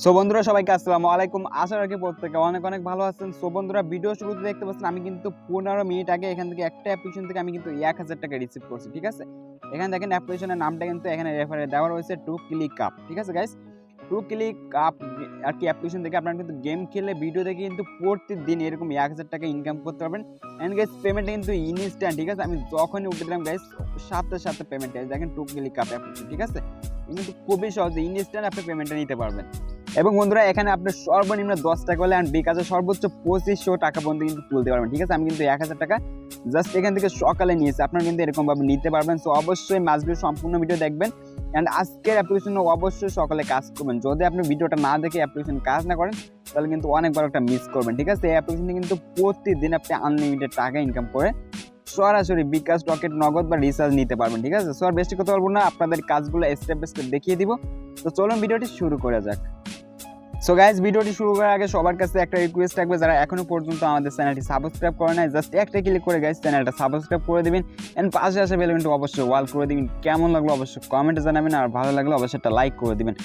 So বন্ধুরা সবাইকে আসসালামু আলাইকুম। আশা রাখি প্রত্যেকে অনেক অনেক ভালো আছেন। সো বন্ধুরা ভিডিও শুরুতে দেখতে পাচ্ছেন আমি কিন্তু 15 মিনিট আগে এখান থেকে একটা অ্যাপ্লিকেশন থেকে আমি কিন্তু 1000 টাকা রিসিভ করছি, ঠিক আছে। এখানে দেখেন অ্যাপ্লিকেশনের নামটা কিন্তু এখানে রেফারে দেওয়া রয়েছে টু ক্লিক আপ, ঠিক আছে গাইস। টু ক্লিক আপ আর কি অ্যাপ্লিকেশন থেকে আপনারা কিন্তু গেম খেলে ভিডিও দেখে কিন্তু প্রতিদিন এরকম 1000 টাকা ইনকাম করতে পারবেন। এন্ড গাইস পেমেন্ট কিন্তু ইনস্ট্যান্ট, ঠিক আছে। আমি যখনই উঠে দিলাম গাইস সাথে সাথে পেমেন্ট দেখেন টু ক্লিক আপ অ্যাপ্লিকেশন, ঠিক আছে। কিন্তু খুবই সহজে ইনস্ট্যান্ট আপনি পেমেন্টটা নিতে পারবেন। এবং বন্ধুরা এখানে আপনি সর্বনিম্ন 10 টাকা হলে অ্যান্ড বিকাশে সর্বোচ্চ 2500 টাকা পর্যন্ত কিন্তু তুলতে পারবেন, ঠিক আছে। আমি কিন্তু 1000 টাকা জাস্ট এখান থেকে সকালে নিয়েছি, আপনারা কিন্তু এরকমভাবে নিতে পারবেন। সো অবশ্যই মাস্ট সম্পূর্ণ ভিডিও দেখবেন অ্যান্ড আজকের অ্যাপ্লিকেশনে অবশ্যই সকালে কাজ করবেন। যদি আপনি ভিডিওটা না দেখে অ্যাপ্লিকেশন কাজ না করেন তাহলে কিন্তু অনেক বড় একটা মিস করবেন, ঠিক আছে। এই অ্যাপ্লিকেশনে কিন্তু প্রতিদিন আপনি আনলিমিটেড টাকা ইনকাম করে সরাসরি বিকাশ, রকেট, নগদ বা রিচার্জ নিতে পারবেন, ঠিক আছে। সো আর বেশি কথা বলবো না, আপনাদের কাজগুলো স্টেপ বাই স্টেপ দেখিয়ে দিব। তো চলুন ভিডিওটি শুরু করা যাক। সো গাইস ভিডিওটি শুরু করার আগে সবার কাছে একটা রিকোয়েস্ট থাকবে, যারা এখনো পর্যন্ত আমাদের চ্যানেলটি সাবস্ক্রাইব করে নাই জাস্ট একটা ক্লিক করে গাইস চ্যানেলটা সাবস্ক্রাইব করে দিবেন এন্ড পাশে আসা বেল আইকনটা অবশ্যই ওয়াল করে দিবেন। কেমন লাগলো অবশ্যই কমেন্টে জানাবেন আর ভালো লাগলে অবশ্যই একটা লাইক করে দিবেন।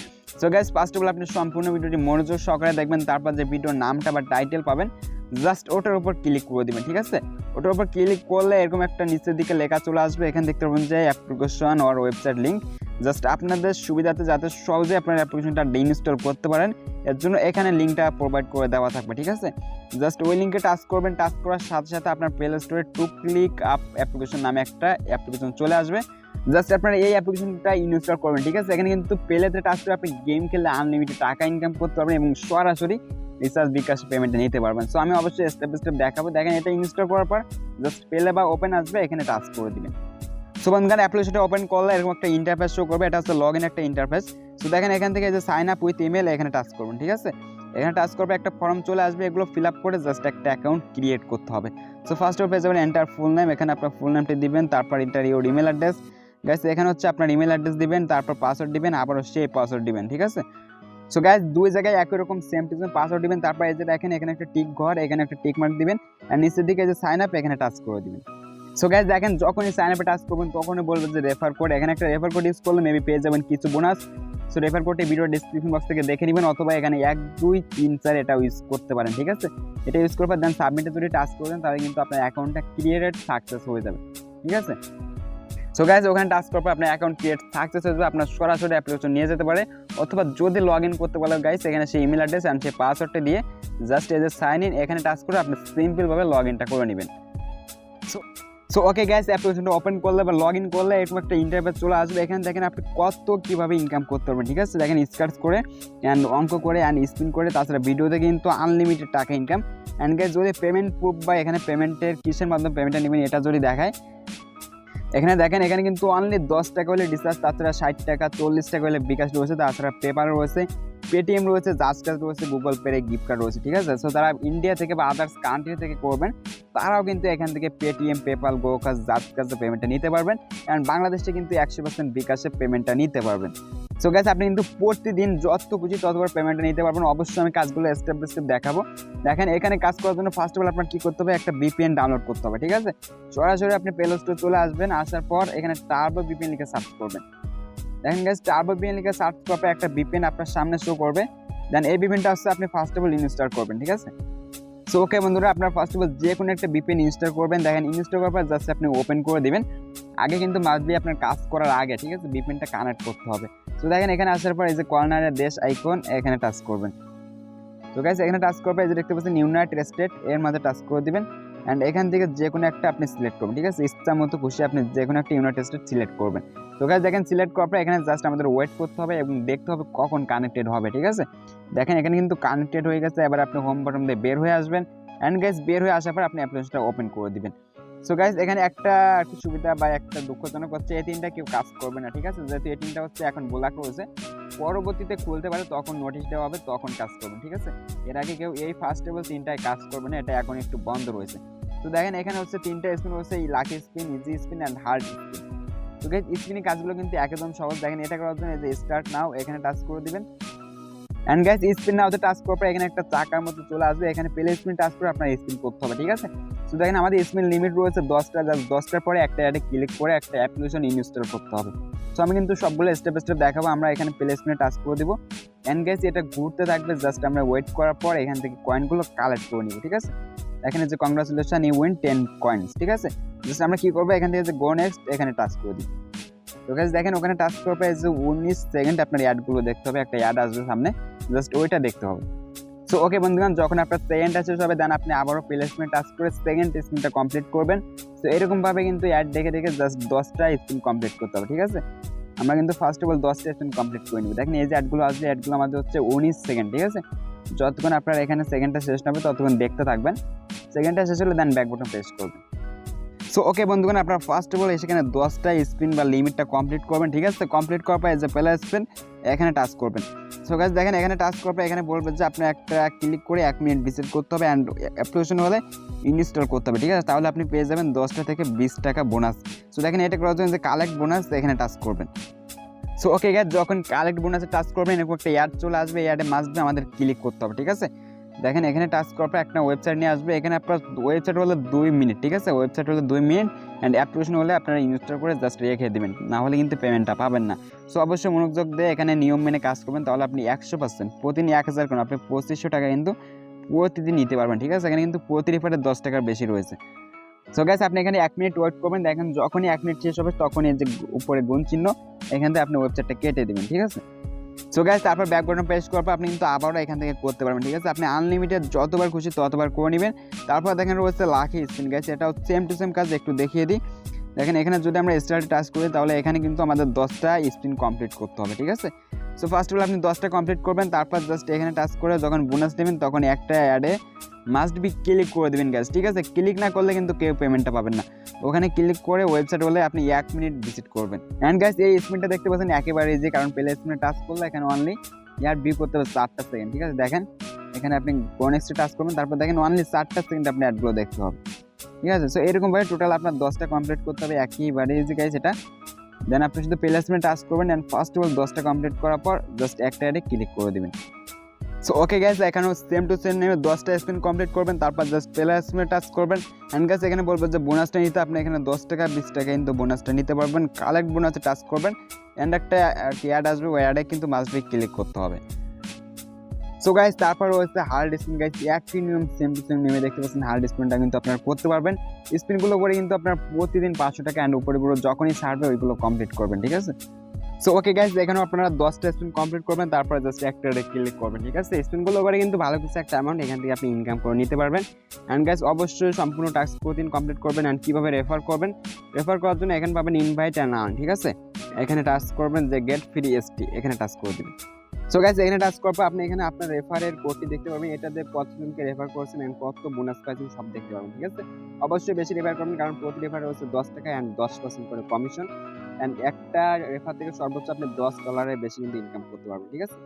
So guys first of all আপনি সম্পূর্ণ ভিডিওটি মনোযোগ সহকারে দেখবেন, তারপর যে ভিডিওর নামটা বা টাইটেল পাবেন জাস্ট ওটার উপর ক্লিক করে দিবেন, ঠিক আছে। ওটার উপর ক্লিক করলে এরকম একটা নিচের দিকে লেখা চলে আসবে, এখানে দেখতে পাবেন যে application or website link. Just আপনাদের সুবিধাতে যাতে সহজে আপনার অ্যাপ্লিকেশনটা ইনস্টল করতে পারেন এর জন্য এখানে লিঙ্কটা প্রোভাইড করে দেওয়া থাকবে, ঠিক আছে। জাস্ট ওই লিঙ্কে টাচ করবেন, টাচ করার সাথে সাথে আপনার প্লে স্টোরে টু ক্লিক আপ অ্যাপ্লিকেশন নামে একটা অ্যাপ্লিকেশন চলে আসবে। জাস্ট আপনারা এই অ্যাপ্লিকেশনটা ইনস্টল করবেন, ঠিক আছে। এখানে কিন্তু প্লেতে টাচ করে আপনি গেম খেলে আনলিমিটেড টাকা ইনকাম করতে পারবেন এবং সরাসরি রিচার্জ, বিকাশ পেমেন্টে নিতে পারবেন। সো আমি অবশ্যই স্টেপ বাই স্টেপ দেখাবো। দেখেন এটা ইনস্টল করার পর জাস্ট প্লে বা ওপেন আসবে, এখানে টাচ করে দিবেন। সো বন্ধুরা অ্যাপ্লিকেশনটা ওপেন করলে এরকম একটা ইন্টারফেস শো করবে, এটা হচ্ছে লগ ইন একটা ইন্টারফেস। সো দেখেন এখান থেকে যে সাইন আপ উইথ ইমেল এখানে টাচ করবেন, ঠিক আছে। এখানে টাচ করবে একটা ফর্ম চলে আসবে, এগুলো ফিল আপ করে জাস্ট একটা অ্যাকাউন্ট ক্রিয়েট করতে হবে। সো ফার্স্ট অফ পেয়ে যাবেন এন্টার ফুল নেম, এখানে আপনার ফুল নেমটি দিবেন, তারপর enter your email address. Guys এখানে হচ্ছে আপনার ইমেল অ্যাড্রেস দিবেন, তারপর পাসওয়ার্ড দিবেন, আবারও সেই পাসওয়ার্ড দিবেন, ঠিক আছে। সো গাইস দুই জায়গায় একই রকম সেম পাসওয়ার্ড দিবেন, তারপর এই যে দেখেন এখানে একটা টিক ঘর, এখানে একটা টিক মার্ক দিবেন আর নিচের দিকে যে সাইন আপ এখানে টাচ করে দিবেন। সো গাইস দেখেন যখনই সাইন আপে টাচ করবেন তখনই বলবে যে রেফার কোড, এখানে একটা রেফার কোড ইউজ করলে মেবি পেয়ে যাবেন কিছু বোনাস। সো রেফার কোডটি ভিডিও ডেসক্রিপশন বক্স থেকে দেখে নেবেন, অথবা এখানে 1 2 3 4 এটা ইউজ করতে পারেন, ঠিক আছে। এটা ইউজ করবার দেন সাবমিটে যদি টাচ করে দেন তাহলে কিন্তু আপনার অ্যাকাউন্টটা ক্রিয়েটেড সাকসেস হয়ে যাবে, ঠিক আছে। সো গাইস ওখানে টাচ করার পর আপনার অ্যাকাউন্ট ক্রিয়েট সাকসেস হয়ে যাবে, আপনার সরাসরি অ্যাপ্লিকেশন নিয়ে যেতে পারে। অথবা যদি লগ ইন করতে বলে গাইস এখানে সেই ইমেল অ্যাড্রেস অ্যান্ড সেই পাসওয়ার্ডটা দিয়ে জাস্ট এই যে সাইন ইন এখানে টাচ করে আপনি সিম্পলভাবে লগ ইনটা করে নেবেন। সো ওকে গাইস অ্যাপ্লিকেশনটা ওপেন করলে বা লগ ইন করলে এরকম একটা ইন্টারফেস চলে আসবে, এখানে দেখেন আপনি কীভাবে ইনকাম করতে পারবেন, ঠিক আছে। দেখেন স্কার্টস করে অ্যান্ড অঙ্ক করে অ্যান্ড স্পিন করে, তাছাড়া ভিডিওতে কিন্তু আনলিমিটেড টাকা ইনকাম। অ্যান্ড গাইস যদি পেমেন্ট প্রুফ বা এখানে পেমেন্টের কিসের মাধ্যমে পেমেন্টটা নেবেন এটা যদি দেখায়, এখানে দেখেন এখানে কিন্তু অনলি 10 টাকা হলে রিচার্জ, তাছাড়া 60 টাকা 40 টাকা হলে বিকাশ রয়েছে, তাছাড়া পেপার রয়েছে, পেটিএম রয়েছে, জাস্ট কার্ড রয়েছে, গুগল পে গিফট কার্ড রয়েছে, ঠিক আছে। সো যারা ইন্ডিয়া থেকে বা আদার্স কান্ট্রি থেকে করবেন তারাও কিন্তু এখান থেকে পেটিএম, পেপাল, গোকাশ, জাস্ট কার্ডে পেমেন্টটা নিতে পারবেন অ্যান্ড বাংলাদেশে কিন্তু 100% বিকাশে পেমেন্টটা নিতে পারবেন। সো গাইস আপনি কিন্তু প্রতিদিন যত খুশি ততবার পেমেন্টটা নিতে পারবেন। অবশ্যই আমি কাজগুলো স্টেপ বাই স্টেপ দেখাবো। দেখেন এখানে কাজ করার জন্য ফার্স্ট অফ অল আপনার কী করতে হবে, একটা VPN ডাউনলোড করতে হবে, ঠিক আছে। সরাসরি আপনি প্লে স্টোরে চলে আসবেন, আসার পর এখানে টার্বো VPN লিখে সার্চ করবেন। দেখেন গাইস টার্বো VPN লিখে সার্চ করবে একটা VPN আপনার সামনে শো করবে, দেন এই VPNটা হচ্ছে আপনি ফার্স্ট অফ অল ইনস্টল করবেন, ঠিক আছে। সো ওকে বন্ধুরা আপনার ফার্স্ট অফ অল যে কোনো একটা VPN ইনস্টল করবেন। দেখেন ইনস্টল করার পর জাস্ট আপনি ওপেন করে দিবেন। আগে কিন্তু মাস্ট বি আপনার কাজ করার আগে, ঠিক আছে, VPNটা কানেক্ট করতে হবে। সো দেখেন এখানে আসার পর এই যে কর্নারের দেশ আইকন এখানে টাচ করবেন। তো গাইস এখানে টাচ করবে, এই যে দেখতে পাচ্ছেন ইউনাইটেড স্টেট এর মাঝে টাচ করে দিবেন অ্যান্ড এখান থেকে যে কোনো একটা আপনি সিলেক্ট করবেন, ঠিক আছে। ইচ্ছা মতো খুশি আপনি যে কোনো একটা ইউনাইটেড স্টেট সিলেক্ট করবেন। তো গাইস দেখেন সিলেক্ট করার পর এখানে জাস্ট আমাদের ওয়েট করতে হবে এবং দেখতে হবে কখন কানেক্টেড হবে, ঠিক আছে। দেখেন এখানে কিন্তু কানেক্টেড হয়ে গেছে, এবার আপনি হোম বাটন দিয়ে বের হয়ে আসবেন অ্যান্ড গাইস বের হয়ে আসার পর আপনি অ্যাপ্লিকেশনটা ওপেন করে দিবেন। সো গাইস এখানে একটা আর কি সুবিধা বা একটা দুঃখজনক হচ্ছে এই তিনটা কেউ কাজ করবে না, ঠিক আছে। যেহেতু এই তিনটা হচ্ছে এখন ব্লক রয়েছে, পরবর্তীতে খুলতে পারে তখন নোটিশ দেওয়া হবে, তখন কাজ করবেন, ঠিক আছে। এর আগে কেউ এই ফার্স্ট টেবল তিনটায় কাজ করবে না, এটা এখন একটু বন্ধ রয়েছে। তো দেখেন এখানে হচ্ছে তিনটা স্পিন রয়েছে, এই lucky spin, easy spin and hard spin. তো গাইস স্পিনের কাজগুলো কিন্তু একদম সহজ। দেখেন এটা করার জন্য এই যে স্টার্ট নাও এখানে টাচ করে দিবেন অ্যান্ড গাইস স্পিন নাওতে টাচ করার পর এখানে একটা চাকার মতো চলে আসবে, এখানে প্লে স্পিন টাচ করে আপনার স্পিন করতে হবে, ঠিক আছে। তো দেখেন আমাদের স্পিন লিমিট রয়েছে 10টা, জাস্ট 10টার পরে একটা অ্যাডে ক্লিক করে একটা অ্যাপ্লিকেশন ইনস্টল করতে হবে। সো আমি কিন্তু সবগুলো স্টেপ দেখাবো। আমরা এখানে প্লে স্পিনে টাচ করে দিব এন্ড গাইস এটা ঘুরতে থাকবে, জাস্ট আমরা ওয়েট করার পর এখান থেকে কয়েনগুলো কালেক্ট করে নিব, ঠিক আছে। এখানে যে কংগ্রাচুলেশন ইউ উইন 10 কয়েন্স, ঠিক আছে। জাস্ট আমরা কি করবো, এখান থেকে যে গো নেক্সট এখানে টাচ করে দিই। তো গাইস দেখেন ওখানে টাচ করার পর যে 19 সেকেন্ড আপনার অ্যাডগুলো দেখতে হবে, একটা অ্যাড আসবে সামনে, জাস্ট ওইটা দেখতে হবে। সো ওকে বন্ধুগণ, যখন আপনার সেকেন্ডটা শেষ হবে দেন আপনি আবারও প্লে স্পিনে টাচ করে সেকেন্ড স্পিনটা কমপ্লিট করবেন। সো এরকমভাবে কিন্তু অ্যাড দেখে জাস্ট 10টা স্পিন কমপ্লিট করতে হবে, ঠিক আছে। আমরা কিন্তু ফার্স্ট অফ অল 10টা স্পিন কমপ্লিট করে নিব। দেখেন এই যে অ্যাডগুলো আসবে, অ্যাডগুলো আমাদের হচ্ছে 19 সেকেন্ড, ঠিক আছে। যতক্ষণ আপনার এখানে সেকেন্ডটা শেষ হবে ততক্ষণ দেখতে থাকবেন। সেকেন্ডটা শেষ হলে দেন ব্যাক বাটন প্রেস করবেন। সো ওকে বন্ধুগণ, আপনারা ফার্স্ট অফ অল এখানে 10টা স্পিন বা লিমিটটা কমপ্লিট করবেন, ঠিক আছে। কমপ্লিট করার পর যে প্লে স্পিন এখানে টাচ করবেন। সো গাইস দেখেন এখানে টাচ করার পর এখানে বলবে যে আপনি একটা ক্লিক করে 1 মিনিট ভিজিট করতে হবে অ্যান্ড অ্যাপ্লিকেশন হলে ইনস্টল করতে হবে, ঠিক আছে। তাহলে আপনি পেয়ে যাবেন 10টা থেকে 20 টাকা বোনাস। সো দেখেন এটা করার জন্য যে কালেক্ট বোনাস এখানে টাচ করবেন। সো ওকে গাইস, যখন কালেক্ট বোনাসে টাচ করবেন এরকম একটা অ্যাড চলে আসবে, অ্যাডে মাস্ট আমাদের ক্লিক করতে হবে, ঠিক আছে। দেখেন এখানে টাচ করার পর একটা ওয়েবসাইট নিয়ে আসবে। এখানে আপনার ওয়েবসাইট হলো 2 মিনিট, ঠিক আছে। ওয়েবসাইট হলো 2 মিনিট অ্যান্ড অ্যাপ্লিকেশন হলে আপনারা ইনস্টল করে জাস্ট রেখে দেবেন, না হলে কিন্তু পেমেন্টটা পাবেন না। সো অবশ্যই মনোযোগ দিয়ে এখানে নিয়ম মেনে কাজ করবেন, তাহলে আপনি 100% প্রতিদিন 1000 করে আপনি 2500 টাকা কিন্তু প্রতিদিন নিতে পারবেন, ঠিক আছে। এখানে কিন্তু প্রতি রেফারে 10 টাকার বেশি রয়েছে। সো গাইস আপনি এখানে 1 মিনিট ওয়েট করবেন। দেখেন যখনই 1 মিনিট শেষ হবে তখনই যে উপরে গুণ চিহ্ন এখান থেকে আপনি ওয়েবসাইটটা কেটে দেবেন, ঠিক আছে। সো গাইস তারপর ব্যাক বাটন প্রেস করার পর আপনি কিন্তু আবারও এখান থেকে করতে পারবেন, ঠিক আছে। আপনি আনলিমিটেড যতবার খুশি ততবার করে নেবেন। তারপর দেখেন রয়েছে লাকি স্পিন। গাইস এটাও সেম টু সেম কাজ, একটু দেখিয়ে দিই। দেখেন এখানে যদি আমরা স্টার্টে টাচ করি তাহলে এখানে কিন্তু আমাদের 10টা স্পিন কমপ্লিট করতে হবে, ঠিক আছে। সো ফার্স্ট অফ অল আপনি 10টা কমপ্লিট করবেন, তারপর জাস্ট এখানে টাচ করে যখন বোনাস নেবেন তখন একটা অ্যাডে মাস্ট বি ক্লিক করে দেবেন গাইস, ঠিক আছে। ক্লিক না করলে কিন্তু কেউ পেমেন্টটা পাবেন না। ওখানে ক্লিক করে ওয়েবসাইট হলে আপনি 1 মিনিট ভিজিট করবেন। অ্যান্ড গাইস এই স্পিনটা দেখতে পাচ্ছেন একেবারে ইজি, কারণ প্লে স্পিনে টাচ করলে এখানে অনলি ইয়ার ভিউ করতে হবে 4টা সেকেন্ড, ঠিক আছে। দেখেন এখানে আপনি নেক্সটে টাচ করবেন, তারপর দেখেন অনলি 4টা সেকেন্ড আপনি অ্যাডগুলো দেখতে হবে, ঠিক আছে। সো এরকমভাবে টোটাল আপনার 10টা কমপ্লিট করতে হবে, একেবারে ইজি গাইস এটা। দেন আপনি শুধু প্লে স্পিনে টাচ করবেন অ্যান্ড ফার্স্ট অফ অল 10টা কমপ্লিট করার পর জাস্ট একটা অ্যাডে ক্লিক করে দেবেন। সো ওকে গাইস, এখানেও সেম টু সেম নেমে 10টা স্পিন কমপ্লিট করবেন, তারপর জাস্ট প্লে স্পিনে টাচ করবেন। অ্যান্ড গাইস এখানে বলবো যে বোনাসটা নিতে আপনি এখানে 10 টাকা 20 টাকা কিন্তু বোনাসটা নিতে পারবেন। কালেক্ট বোনাসে টাচ করবেন অ্যান্ড একটা অ্যাড আসবে, ওই অ্যাডে কিন্তু মাস্ট বি ক্লিক করতে হবে। সো গাইস তারপর রয়েছে হার্ড স্পিন। গাইস একটি নিয়ম সেম টু সেম নেমে দেখতে পাচ্ছেন, হার্ড স্পিনটা কিন্তু আপনারা করতে পারবেন। স্পিনগুলো করে কিন্তু আপনার প্রতিদিন 500 টাকা অ্যান্ড উপরেগুলো যখনই ছাড়বে ওইগুলো কমপ্লিট করবেন, ঠিক আছে। সো ওকে গাইস, এখানেও আপনারা 10টা স্পিন কমপ্লিট করবেন, তারপর জাস্ট একটা ক্লিক করবেন, ঠিক আছে। স্পিনগুলো করে কিন্তু ভালো কিছু একটা অ্যামাউন্ট এখান থেকে আপনি ইনকাম করে নিতে পারবেন। অ্যান্ড গাইস অবশ্যই সম্পূর্ণ টাস্ক প্রতিদিন কমপ্লিট করবেন। অ্যান্ড কীভাবে রেফার করবেন, রেফার করার জন্য এখানে পাবেন ইনভাইট অ্যান্ড আর্ন, ঠিক আছে। এখানে টাচ করবেন যে গেট ফ্রি এসটি, এখানে টাচ করে দেবেন। সো গাইস এখানে টাচ করার পর আপনি এখানে আপনার রেফারের কোডটি দেখতে পাবেন, এটাতে কতজনকে রেফার করছেন এন্ড কত বোনাস পাচ্ছেন সব দেখতে পাবেন, ঠিক আছে। অবশ্যই বেশি রেফার করবেন, কারণ প্রতি রেফারে হচ্ছে 10 টাকা অ্যান্ড 10% করে কমিশন। অ্যান্ড একটা রেফার থেকে সর্বোচ্চ আপনি $10 বেশি কিন্তু ইনকাম করতে পারবেন, ঠিক আছে।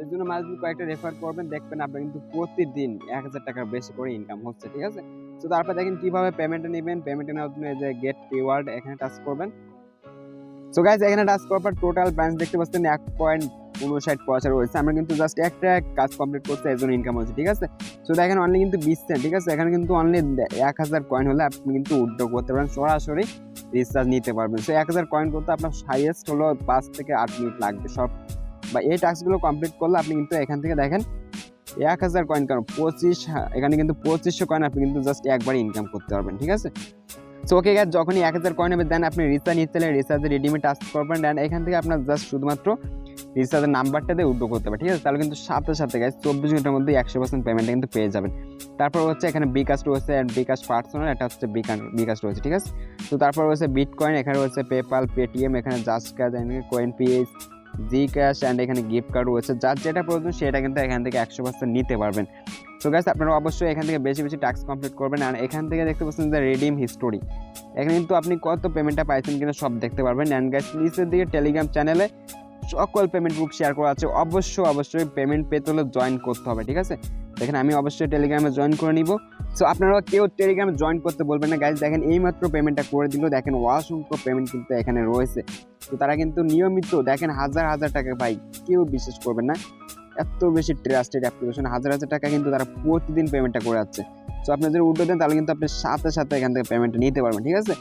এর জন্য মাস্ট বি কয়েকটা রেফার করবেন, দেখবেন আপনি কিন্তু প্রতিদিন 1000 টাকার বেশি করে ইনকাম হচ্ছে, ঠিক আছে। তো তারপর দেখেন কিভাবে পেমেন্টটা নেবেন। পেমেন্টে নেওয়ার জন্য এই যে গেট রিওয়ার্ড এখানে টাচ করবেন। সো গাইস এখানে টাচ করার পর টোটাল ব্যালেন্স দেখতে পাচ্ছেন 1.59 পয়সা রয়েছে। আমরা কিন্তু জাস্ট একটা কাজ কমপ্লিট করতে এর জন্য ইনকাম হচ্ছে, ঠিক আছে। সো দেখেন অনলি কিন্তু 20 সেন্ট, ঠিক আছে। এখানে কিন্তু অনলি 1000 কয়েন হলে আপনি কিন্তু উইথড্র করতে পারেন, সরাসরি রিচার্জ নিতে পারবেন। সো 1000 কয়েন করতে আপনার হাইয়েস্ট হলো 5 থেকে 8 মিনিট লাগবে সব, বা এই টাস্কগুলো কমপ্লিট করলে আপনি কিন্তু এখান থেকে দেখেন 1000 কয়েন কারণ 25, এখানে কিন্তু 2500 কয়েন আপনি কিন্তু জাস্ট একবারই ইনকাম করতে পারবেন, ঠিক আছে। সো ওকে গাইস, যখনই 1000 কয়েন হবে দেন আপনি রিচার্জ নিতে চাইলে রিচার্জে রিডিমে টাচ করবেন। দেন এখান থেকে আপনার জাস্ট শুধুমাত্র রিচার্জের নাম্বারটা দিয়ে উইথড্র করতে হবে, ঠিক আছে। তাহলে কিন্তু সাথে সাথে গাইস 24 ঘন্টার মধ্যে 100% পেমেন্ট কিন্তু পেয়ে যাবেন। তারপর হচ্ছে এখানে বিকাশ রয়েছে, বিকাশ পার্সোনাল, এটা হচ্ছে বিকাশ রয়েছে, ঠিক আছে। তো তারপর রয়েছে বিটকয়েন, এখানে রয়েছে পেপাল, পেটিএম, এখানে just cash, coin PS, Bkash and এখানে গিফট কার্ড রয়েছে। যার যেটা প্রয়োজন সেটা কিন্তু এখান থেকে 100% নিতে পারবেন। সো গাইস আপনারা অবশ্যই এখান থেকে বেশি বেশি টাস্ক কমপ্লিট করবেন। আর এখান থেকে দেখতে পাচ্ছেন যে রিডিম হিস্টোরি, এখানে কিন্তু আপনি কত পেমেন্টটা পাইছেন কিনা সব দেখতে পারবেন। অ্যান্ড গাইস নিচের দিকে টেলিগ্রাম চ্যানেলে সকল পেমেন্ট গ্রুপ শেয়ার করা আছে, অবশ্যই পেমেন্ট পেতে হলে জয়েন করতে হবে, ঠিক আছে। দেখেন আমি অবশ্যই টেলিগ্রামে জয়েন করে নিব। সো আপনারা কেউ টেলিগ্রামে জয়েন করতে বলবেন না গাইস। দেখেন এইমাত্র পেমেন্টটা করে দিল, দেখেন অসংখ্য পেমেন্ট কিন্তু এখানে রয়েছে। তো তারা কিন্তু নিয়মিত দেখেন হাজার হাজার টাকা পাই, কেউ বিশ্বাস করবেন না। এত বেশি ট্রাস্টেড অ্যাপ্লিকেশন, হাজার হাজার টাকা কিন্তু তারা প্রতিদিন পেমেন্টটা করে যাচ্ছে। সো আপনি যদি উঠে দেন তাহলে কিন্তু আপনি সাথে সাথে এখান থেকে পেমেন্টটা নিতে পারবেন, ঠিক আছে।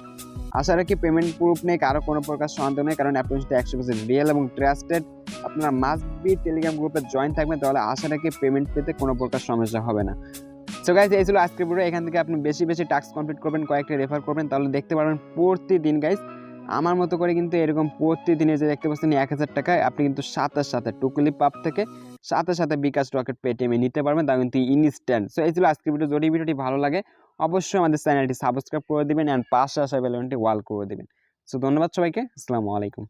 আশা রাখি পেমেন্ট প্রুফ নেই, কারো কোনো প্রকার সন্দেহ নেই, কারণ অ্যাপ্লিকেশনটা 100% রিয়েল এবং ট্রাস্টেড। আপনারা মাস্ট বি টেলিগ্রাম গ্রুপে জয়েন থাকবেন, তাহলে আশা রাখি পেমেন্ট পেতে কোনো প্রকার সমস্যা হবে না। সো গাইজ এই ছিল আজকের ভিডিও। এখান থেকে আপনি বেশি বেশি টাস্ক কমপ্লিট করবেন, কয়েকটা রেফার করবেন, তাহলে দেখতে পারবেন প্রতিদিন গাইজ আমার মতো করে কিন্তু এরকম প্রতিদিনে যে দেখতে পাচ্ছেন 1000 টাকায় আপনি কিন্তু সাথে সাথে টুকুলি পাপ থেকে সাথে সাথে বিকাশ রকেট পেটিএমে নিতে পারবেন, তা কিন্তু ইনস্ট্যান্ট। সো এই ছিল আজকের ভিডিও। যদি ভিডিওটি ভালো লাগে অবশ্যই আমাদের চ্যানেলটি সাবস্ক্রাইব করে দিবেন অ্যান্ড পাশে আসা বেল আইকনটি ওয়াল করে দিবেন। সো ধন্যবাদ সবাইকে, আসসালামু আলাইকুম।